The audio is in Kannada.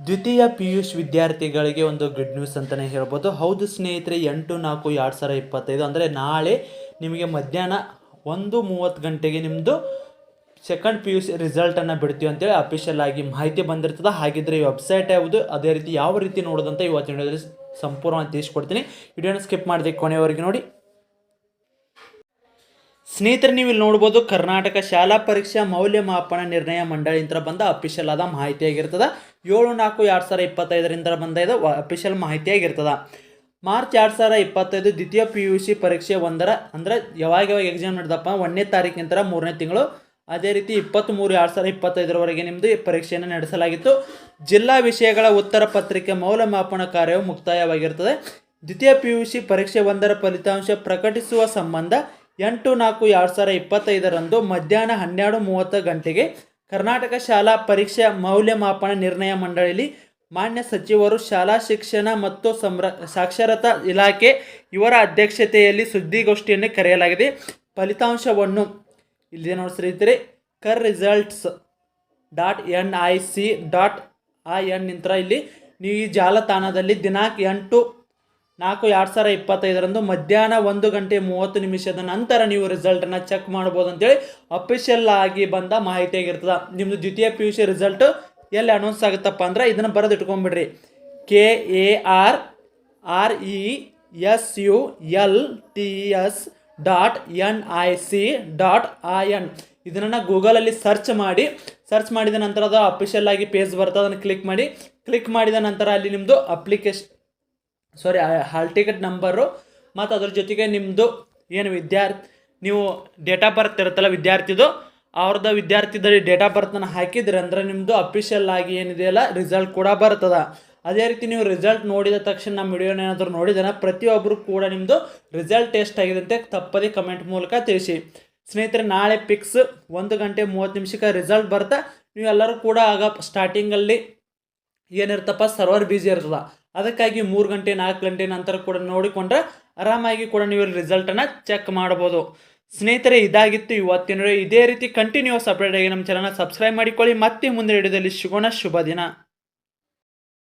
ದ್ವಿತೀಯ PUC ವಿದ್ಯಾರ್ಥಿಗಳಿಗೆ ಒಂದು ಗುಡ್ ನ್ಯೂಸ್ ಅಂತಲೇ ಹೇಳ್ಬೋದು. ಹೌದು ಸ್ನೇಹಿತರೆ, 8/4/2025 ಅಂದರೆ ನಾಳೆ ನಿಮಗೆ ಮಧ್ಯಾಹ್ನ 1:30 ಗಂಟೆಗೆ ನಿಮ್ಮದು ಸೆಕೆಂಡ್ PUC ರಿಸಲ್ಟನ್ನು ಬಿಡ್ತೀವಿ ಅಂತೇಳಿ ಅಫಿಷಿಯಲ್ ಆಗಿ ಮಾಹಿತಿ ಬಂದಿರ್ತದೆ. ಹಾಗಿದ್ರೆ ಈ ವೆಬ್ಸೈಟ್ ಯಾವುದು, ಅದೇ ರೀತಿ ಯಾವ ರೀತಿ ನೋಡೋದಂತ ಇವತ್ತಿನ ವಿಡಿಯೋದಲ್ಲಿ ಸಂಪೂರ್ಣವಾಗಿ ತಿಳಿಸ್ಕೊಡ್ತೀನಿ. ವಿಡಿಯೋನ ಸ್ಕಿಪ್ ಮಾಡದೆ ಕೊನೆಯವರೆಗೆ ನೋಡಿ. ಸ್ನೇಹಿತರೆ, ನೀವು ಇಲ್ಲಿ ನೋಡ್ಬೋದು, ಕರ್ನಾಟಕ ಶಾಲಾ ಪರೀಕ್ಷಾ ಮೌಲ್ಯಮಾಪನ ನಿರ್ಣಯ ಮಂಡಳಿಯಿಂದ ಬಂದ ಅಫಿಷಿಯಲ್ ಆದ ಮಾಹಿತಿಯಾಗಿರ್ತದೆ. 7/4/2025 ಬಂದ ಇದು ಅಫಿಷಿಯಲ್ ಮಾಹಿತಿಯಾಗಿರ್ತದೆ. ಮಾರ್ಚ್ 2025 ದ್ವಿತೀಯ PUC ಪರೀಕ್ಷೆ 1 ಅಂದರೆ ಯಾವಾಗ ಎಕ್ಸಾಮ್ ನಡೆದಪ್ಪ 1ನೇ ತಾರೀಕಿಂದ 3ನೇ ತಿಂಗಳು, ಅದೇ ರೀತಿ 23/2025 ನಿಮ್ಮದು ಈ ಪರೀಕ್ಷೆಯನ್ನು ನಡೆಸಲಾಗಿತ್ತು. ಜಿಲ್ಲಾ ವಿಷಯಗಳ ಉತ್ತರ ಪತ್ರಿಕೆ ಮೌಲ್ಯಮಾಪನ ಕಾರ್ಯವು ಮುಕ್ತಾಯವಾಗಿರ್ತದೆ. ದ್ವಿತೀಯ PUC ಪರೀಕ್ಷೆ 1ರ ಫಲಿತಾಂಶ ಪ್ರಕಟಿಸುವ ಸಂಬಂಧ 8/4/2025 ಮಧ್ಯಾಹ್ನ 12:30 ಗಂಟೆಗೆ ಕರ್ನಾಟಕ ಶಾಲಾ ಪರೀಕ್ಷಾ ಮೌಲ್ಯಮಾಪನ ನಿರ್ಣಯ ಮಂಡಳಿಯಲ್ಲಿ ಮಾನ್ಯ ಸಚಿವರು, ಶಾಲಾ ಶಿಕ್ಷಣ ಮತ್ತು ಸಾಕ್ಷರತಾ ಇಲಾಖೆ ಇವರ ಅಧ್ಯಕ್ಷತೆಯಲ್ಲಿ ಸುದ್ದಿಗೋಷ್ಠಿಯನ್ನು ಕರೆಯಲಾಗಿದೆ. ಫಲಿತಾಂಶವನ್ನು ಇಲ್ಲಿ ನೋಡಿ ಸ್ನೇಹಿತರೆ, KERResults.nic.in ನಂತರ ಇಲ್ಲಿ ನೀವು ಈ ಜಾಲತಾಣದಲ್ಲಿ ದಿನಾಂಕ 8/4/2025 ಮಧ್ಯಾಹ್ನ 1:30 ನಂತರ ನೀವು ರಿಸಲ್ಟನ್ನು ಚೆಕ್ ಮಾಡ್ಬೋದು ಅಂತೇಳಿ ಅಫಿಷಿಯಲ್ ಆಗಿ ಬಂದ ಮಾಹಿತಿ ಆಗಿರ್ತದೆ. ನಿಮ್ಮದು ದ್ವಿತೀಯ PUC ರಿಸಲ್ಟ್ ಎಲ್ಲಿ ಅನೌನ್ಸ್ ಆಗುತ್ತಪ್ಪ ಅಂದ್ರೆ ಇದನ್ನು ಬರೆದು ಇಟ್ಕೊಂಡ್ಬಿಡ್ರಿ. KERResults.nic.in ಇದನ್ನು ಗೂಗಲಲ್ಲಿ ಸರ್ಚ್ ಮಾಡಿದ ನಂತರ ಅದು ಅಫಿಷಿಯಲ್ ಆಗಿ ಪೇಜ್ ಬರ್ತದೆ. ಅದನ್ನು ಕ್ಲಿಕ್ ಮಾಡಿದ ನಂತರ ಅಲ್ಲಿ ನಿಮ್ಮದು ಹಾಲ್ ಟಿಕೆಟ್ ನಂಬರು ಮತ್ತು ಅದ್ರ ಜೊತೆಗೆ ನಿಮ್ಮದು ಏನು ನೀವು ಡೇಟ್ ಆಫ್ ಬರ್ತ್ ಇರುತ್ತಲ್ಲ ವಿದ್ಯಾರ್ಥಿದು, ವಿದ್ಯಾರ್ಥಿದ ಡೇಟ್ ಆಫ್ ಬರ್ತನ್ನು ಹಾಕಿದ್ರೆ ಅಂದರೆ ನಿಮ್ಮದು ಅಫಿಷಿಯಲ್ ಆಗಿ ಏನಿದೆಯಲ್ಲ ರಿಸಲ್ಟ್ ಕೂಡ ಬರ್ತದೆ. ಅದೇ ರೀತಿ ನೀವು ರಿಸಲ್ಟ್ ನೋಡಿದ ತಕ್ಷಣ ನಮ್ಮ ವಿಡಿಯೋನ ಏನಾದರೂ ನೋಡಿದಾನ ಪ್ರತಿಯೊಬ್ಬರು ಕೂಡ ನಿಮ್ಮದು ರಿಸಲ್ಟ್ ಎಷ್ಟಾಗಿದೆ ಅಂತ ತಪ್ಪದೇ ಕಮೆಂಟ್ ಮೂಲಕ ತಿಳಿಸಿ. ಸ್ನೇಹಿತರೆ, ನಾಳೆ ಫಿಕ್ಸ್ 1:30 ರಿಸಲ್ಟ್ ಬರ್ತಾ ನೀವೆಲ್ಲರೂ ಕೂಡ ಆಗ ಸ್ಟಾರ್ಟಿಂಗಲ್ಲಿ ಏನಿರ್ತಪ್ಪ ಸರ್ವರ್ ಬಿಸಿ ಇರ್ತದೆ. ಅದಕ್ಕಾಗಿ 3 ಗಂಟೆ 4 ಗಂಟೆ ನಂತರ ಕೂಡ ನೋಡಿಕೊಂಡ್ರೆ ಆರಾಮಾಗಿ ಕೂಡ ನೀವು ರಿಸಲ್ಟನ್ನು ಚೆಕ್ ಮಾಡ್ಬೋದು. ಸ್ನೇಹಿತರೆ, ಇದಾಗಿತ್ತು ಇವತ್ತಿನ. ಇದೇ ರೀತಿ ಕಂಟಿನ್ಯೂಸ್ ಅಪ್ಡೇಟ್ ಆಗಿ ನಮ್ಮ ಚಾನಲ್ನ ಸಬ್ಸ್ಕ್ರೈಬ್ ಮಾಡಿಕೊಳ್ಳಿ. ಮತ್ತೆ ಮುಂದೆ ವಿಡಿಯೋದಲ್ಲಿ ಸಿಗೋಣ. ಶುಭ ದಿನ.